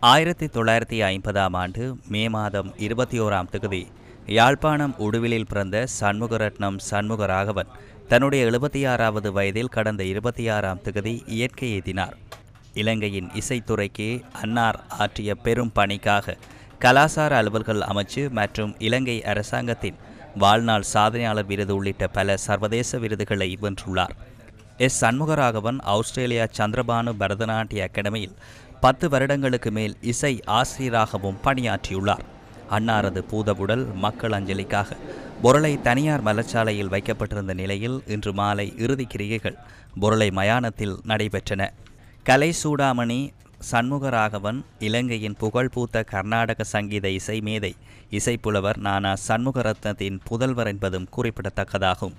1950ஆம் ஆண்டு மே மாதம் 21ஆம் தேதி யாழ்ப்பாணம் உடுவிலில் பிறந்த சண்முகரட்னம் சண்முகராகவன் தன்னுடைய 76வது வயதில் கடந்த 26ஆம் தேதி இயற்கை எய்தினார். இலங்கையின் இசைத்துறைக்கு அன்னார் ஆற்றிய பெரும் பணிக்காக கலாசார அலுவல்கள் அமைச்சு மற்றும் இலங்கை அரசாங்கத்தின் வாழ்நாள் சாதனையாளர் விருது உள்ளிட்ட பல சர்வதேச விருதுகளை வென்றுள்ளார். எஸ். சண்முகராகவன் ஆஸ்திரேலியா சந்திரபானு பரதநாட்டிய அகாடமியில் 10 வருடங்களுக்கு மேல் இசை ஆசிரியராகவும் பணியாற்றியுள்ளார். அன்னாரது பூதவுடல் மக்கள் அஞ்சலிக்காக பொருளை தனியார் மலச்சாலையில் வைக்கப்பட்டிருந்த நிலையில் இன்று மாலை இறுதி கிரியைகள் பொருளை மயானத்தில் நடைபெற்றன. கலை சூடாமணி சண்முகராகவன் இலங்கையின் புகழ்பூத்த கர்நாடக சங்கீத இசை மேதை, இசைப்புலவர் நானா சண்முகரத்னத்தின் புதல்வர் என்பதும் குறிப்பிடத்தக்கதாகும்.